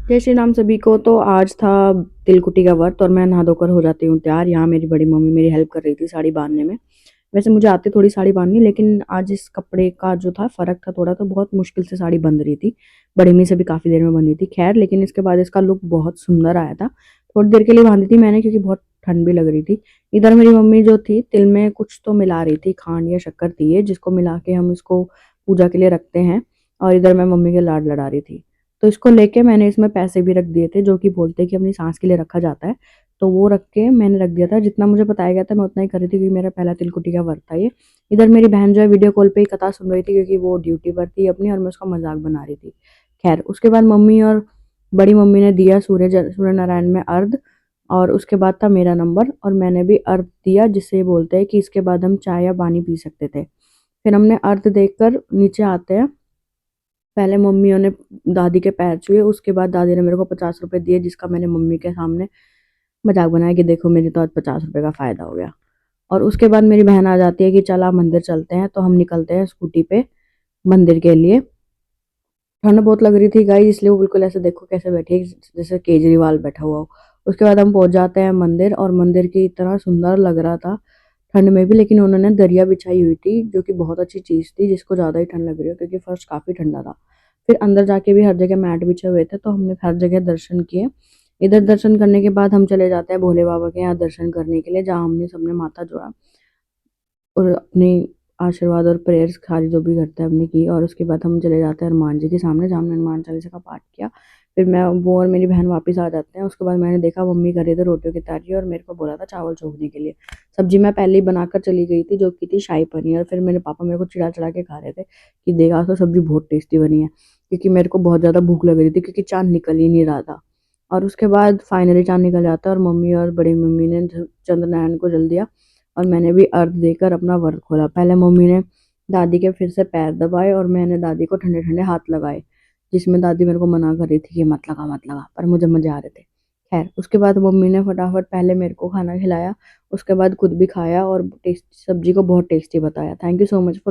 जय श्री राम सभी को। तो आज था तिलकुटी का व्रत और मैं नहा धोकर हो जाती हूँ तैयार। यहाँ मेरी बड़ी मम्मी मेरी हेल्प कर रही थी साड़ी बांधने में। वैसे मुझे आती थोड़ी साड़ी बांधनी, लेकिन आज इस कपड़े का जो था फ़र्क था थोड़ा, तो बहुत मुश्किल से साड़ी बंध रही थी। बड़ी मम्मी से भी काफ़ी देर में बंधी थी। खैर, लेकिन इसके बाद इसका लुक बहुत सुंदर आया था। थोड़ी देर के लिए बांधी थी मैंने, क्योंकि बहुत ठंड भी लग रही थी। इधर मेरी मम्मी जो थी तिल में कुछ तो मिला रही थी, खांड या शक्कर थी ये, जिसको मिला के हम इसको पूजा के लिए रखते हैं। और इधर मैं मम्मी के लाड लड़ा रही थी। तो इसको लेके मैंने इसमें पैसे भी रख दिए थे, जो कि बोलते हैं कि अपनी साँस के लिए रखा जाता है। तो वो रख के मैंने रख दिया था। जितना मुझे बताया गया था मैं उतना ही कर रही थी, क्योंकि मेरा पहला तिलकुटी का व्रत था ये। इधर मेरी बहन जो है वीडियो कॉल पे ही कथा सुन रही थी, क्योंकि वो ड्यूटी पर थी अपनी और मैं उसका मज़ाक बना रही थी। ख़ैर, उसके बाद मम्मी और बड़ी मम्मी ने दिया सूर्य नारायण में अर्घ। और उसके बाद था मेरा नंबर और मैंने भी अर्घ दिया, जिससे ये बोलते हैं कि इसके बाद हम चाय या पानी पी सकते थे। फिर हमने अर्घ देकर नीचे आते हैं। पहले मम्मियों ने दादी के पैर छुए, उसके बाद दादी ने मेरे को 50 रुपए दिए, जिसका मैंने मम्मी के सामने मजाक बनाया कि देखो मेरी तो आज 50 रुपए का फ़ायदा हो गया। और उसके बाद मेरी बहन आ जाती है कि चल आप मंदिर चलते हैं, तो हम निकलते हैं स्कूटी पे मंदिर के लिए। ठंड बहुत लग रही थी गाइस, इसलिए वो बिल्कुल ऐसे देखो कैसे बैठी है, जैसे केजरीवाल बैठा हुआ हो। उसके बाद हम पहुंच जाते हैं मंदिर, और मंदिर की इतना सुंदर लग रहा था ठंड में भी। लेकिन उन्होंने दरिया बिछाई हुई थी, जो कि बहुत अच्छी चीज़ थी, जिसको ज़्यादा ही ठंड लग रही हो, क्योंकि फर्श काफ़ी ठंडा था। फिर अंदर जाके भी हर जगह मैट बिछे हुए थे, तो हमने हर जगह दर्शन किए। इधर दर्शन करने के बाद हम चले जाते हैं भोले बाबा के यहाँ दर्शन करने के लिए, जहाँ हमने सबने माथा जोड़ा और अपने आशीर्वाद और प्रेयर्स सारी जो भी करते हैं हमने की। और उसके बाद हम चले जाते हैं हनुमान जी के सामने, जहाँ हमने हनुमान चालीसा का पाठ किया। फिर मैं वो और मेरी बहन वापस आ जाते हैं। उसके बाद मैंने देखा मम्मी कर रहे थे रोटियों की तैयारी, और मेरे को बोला था चावल छोकने के लिए। सब्जी मैं पहले ही बनाकर चली गई थी, जो की थी शाही पनीर। और फिर मेरे पापा मेरे को चिढ़ा चढ़ा के खा रहे थे कि देखा तो सब्जी बहुत टेस्टी बनी है, क्योंकि मेरे को बहुत ज़्यादा भूख लग रही थी, क्योंकि चाँद निकल ही नहीं रहा था। और उसके बाद फाइनली चाँद निकल जाता है, और मम्मी और बड़ी मम्मी ने चंद्रनारायण को जल दिया। और मैंने भी अर्घ देकर अपना व्रत खोला। पहले मम्मी ने दादी के फिर से पैर दबाए, और मैंने दादी को ठंडे-ठंडे हाथ लगाए, जिसमें दादी मेरे को मना कर रही थी कि मत लगा, पर मुझे मज़े आ रहे थे। ख़ैर, उसके बाद मम्मी ने फटाफट पहले मेरे को खाना खिलाया, उसके बाद खुद भी खाया और टेस्ट सब्ज़ी को बहुत टेस्टी बताया। Thank you so much for